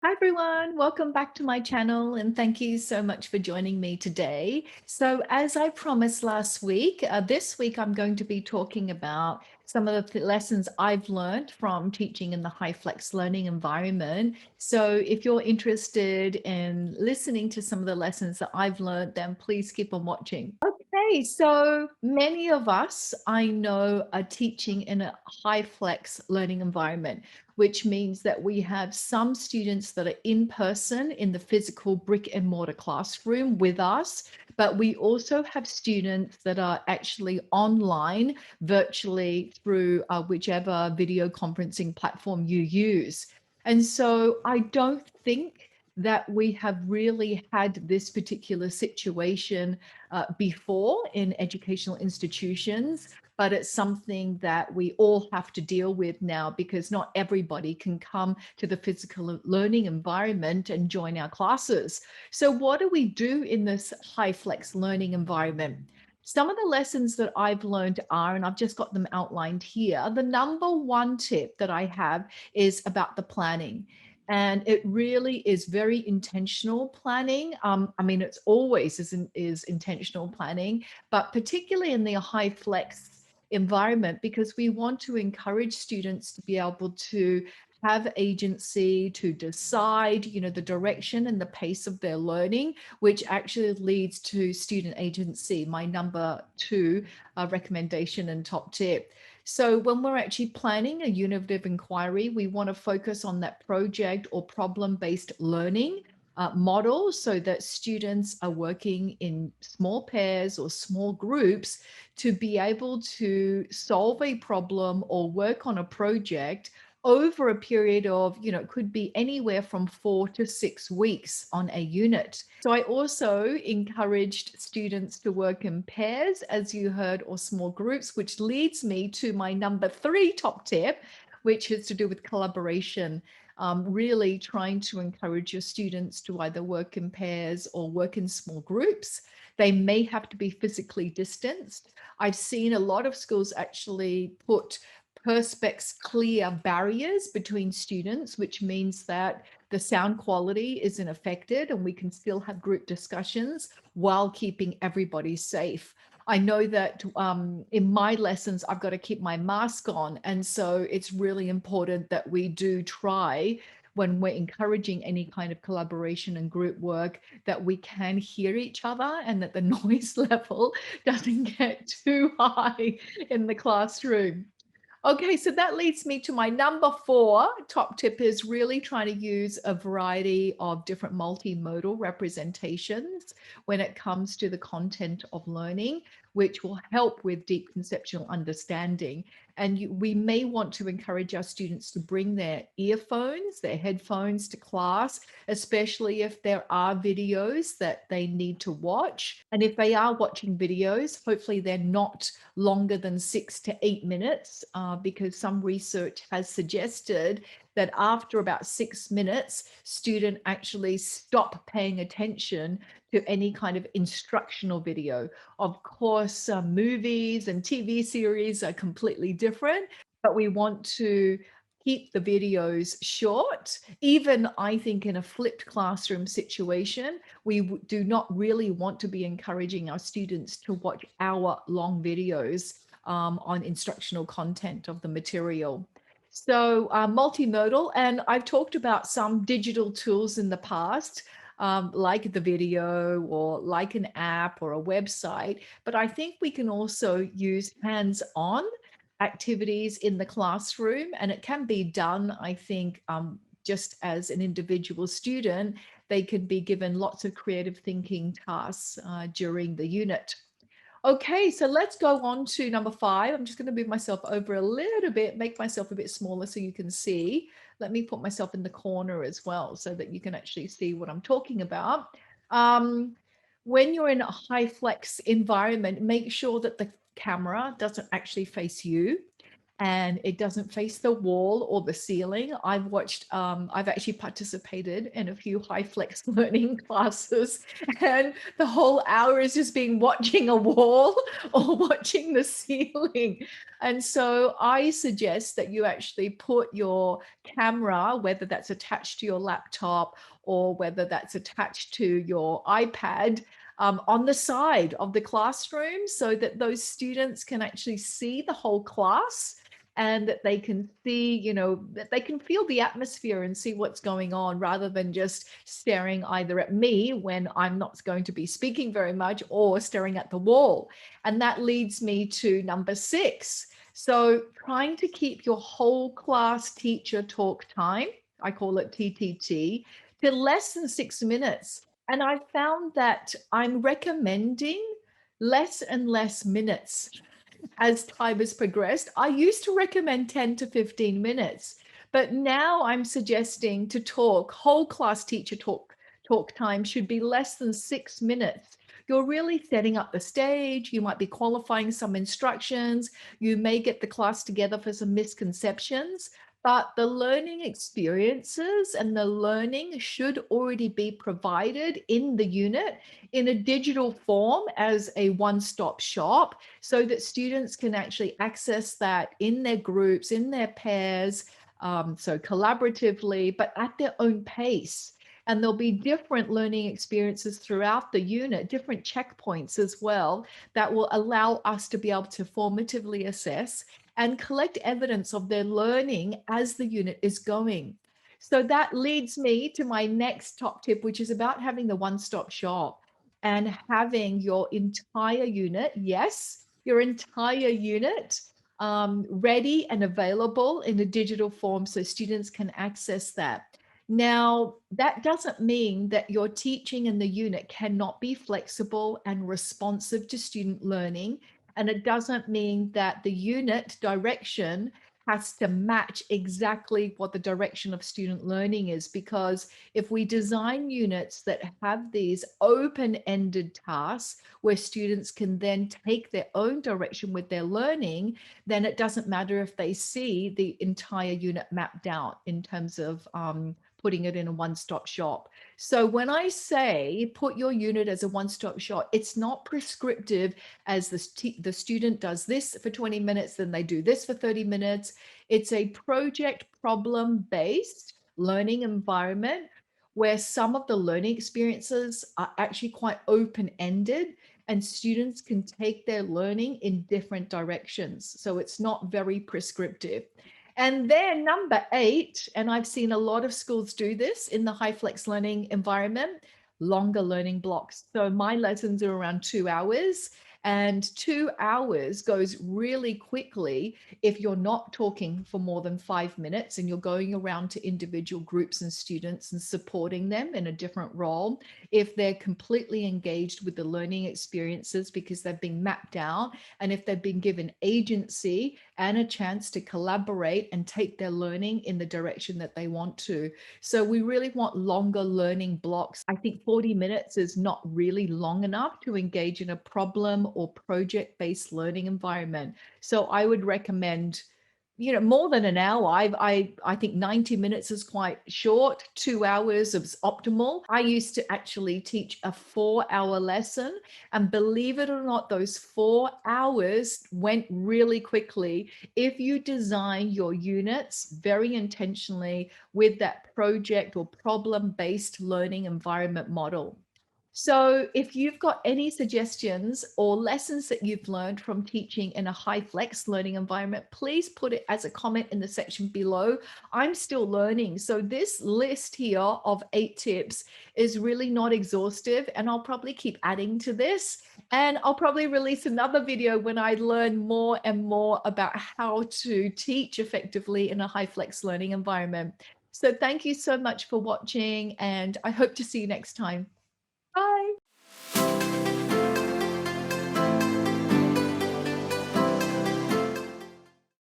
Hi everyone, welcome back to my channel and thank you so much for joining me today. So as I promised last week, this week I'm going to be talking about some of the lessons I've learned from teaching in the Hyflex learning environment. So if you're interested in listening to some of the lessons that I've learned, then please keep on watching. Okay, so many of us I know are teaching in a Hyflex learning environment, which means that we have some students that are in person in the physical brick and mortar classroom with us, but we also have students that are actually online virtually through whichever video conferencing platform you use. And so I don't think that we have really had this particular situation before in educational institutions, but it's something that we all have to deal with now because not everybody can come to the physical learning environment and join our classes. So what do we do in this Hyflex learning environment? Some of the lessons that I've learned are, and I've just got them outlined here, the number one tip that I have is about the planning. And it really is very intentional planning. I mean, it's always is intentional planning, but particularly in the Hyflex environment, because we want to encourage students to be able to have agency to decide, the direction and the pace of their learning, which actually leads to student agency, my number two recommendation and top tip. So when we're actually planning a unit of inquiry, we want to focus on that project or problem-based learning model so that students are working in small pairs or small groups to be able to solve a problem or work on a project over a period of, it could be anywhere from 4 to 6 weeks on a unit. So I also encouraged students to work in pairs, as you heard, or small groups, which leads me to my number three top tip, which is to do with collaboration. Really trying to encourage your students to either work in pairs or work in small groups. They may have to be physically distanced. I've seen a lot of schools actually put perspex clear barriers between students, which means that the sound quality isn't affected and we can still have group discussions while keeping everybody safe. I know that in my lessons, I've got to keep my mask on. And so it's really important that we do try when we're encouraging any kind of collaboration and group work that we can hear each other and that the noise level doesn't get too high in the classroom. Okay, so that leads me to my number four top tip is really trying to use a variety of different multimodal representations when it comes to the content of learning, which will help with deep conceptual understanding. And we may want to encourage our students to bring their earphones, their headphones to class, especially if there are videos that they need to watch. And if they are watching videos, hopefully they're not longer than 6 to 8 minutes, because some research has suggested that after about 6 minutes, student actually stop paying attention to any kind of instructional video. Of course, movies and TV series are completely different, but we want to keep the videos short. Even I think in a flipped classroom situation, we do not really want to be encouraging our students to watch hour-long videos on instructional content of the material. So multimodal, and I've talked about some digital tools in the past, like the video or like an app or a website, but I think we can also use hands-on activities in the classroom, and it can be done, I think, just as an individual student, they could be given lots of creative thinking tasks during the unit. Okay, so let's go on to number five. I'm just going to move myself over a little bit, make myself a bit smaller so you can see. Let me put myself in the corner as well so that you can actually see what I'm talking about. When you're in a Hyflex environment, make sure that the camera doesn't actually face you. and it doesn't face the wall or the ceiling. I've actually participated in a few Hyflex learning classes, and the whole hour is just being watching a wall or watching the ceiling. And so I suggest that you actually put your camera, whether that's attached to your laptop or whether that's attached to your iPad, on the side of the classroom so that those students can actually see the whole class and that they can see, that they can feel the atmosphere and see what's going on rather than just staring either at me when I'm not going to be speaking very much or staring at the wall. And that leads me to number 6. So trying to keep your whole class teacher talk time, I call it TTT, to less than 6 minutes. And I found that I'm recommending less and less minutes as time has progressed. I used to recommend 10 to 15 minutes, but now I'm suggesting to talk, whole class teacher talk time should be less than 6 minutes. You're really setting up the stage. You might be qualifying some instructions. You may get the class together for some misconceptions, but the learning experiences and the learning should already be provided in the unit in a digital form as a one-stop shop so that students can actually access that in their groups, in their pairs, so collaboratively, but at their own pace. And there'll be different learning experiences throughout the unit, different checkpoints as well, that will allow us to be able to formatively assess and collect evidence of their learning as the unit is going. So that leads me to my next top tip, which is about having the one-stop shop and having your entire unit, yes, your entire unit ready and available in a digital form so students can access that. Now, that doesn't mean that your teaching in the unit cannot be flexible and responsive to student learning. And it doesn't mean that the unit direction has to match exactly what the direction of student learning is, because if we design units that have these open-ended tasks where students can then take their own direction with their learning, then it doesn't matter if they see the entire unit mapped out in terms of putting it in a one-stop shop. So when I say put your unit as a one-stop shop, it's not prescriptive as the student does this for 20 minutes, then they do this for 30 minutes. It's a project problem-based learning environment where some of the learning experiences are actually quite open-ended and students can take their learning in different directions. So it's not very prescriptive. And then number 8, and I've seen a lot of schools do this in the Hyflex learning environment, longer learning blocks. So my lessons are around 2 hours, and 2 hours goes really quickly if you're not talking for more than 5 minutes and you're going around to individual groups and students and supporting them in a different role. If they're completely engaged with the learning experiences because they've been mapped out, and if they've been given agency and a chance to collaborate and take their learning in the direction that they want to. So we really want longer learning blocks. I think 40 minutes is not really long enough to engage in a problem or project-based learning environment. So I would recommend, more than an hour. I think 90 minutes is quite short. 2 hours is optimal. I used to actually teach a 4-hour lesson, and believe it or not, those 4 hours went really quickly if you design your units very intentionally with that project or problem-based learning environment model. So if you've got any suggestions or lessons that you've learned from teaching in a Hyflex learning environment, please put it as a comment in the section below. I'm still learning. So this list here of 8 tips is really not exhaustive, and I'll probably keep adding to this. And I'll probably release another video when I learn more and more about how to teach effectively in a Hyflex learning environment. So thank you so much for watching, and I hope to see you next time. Bye.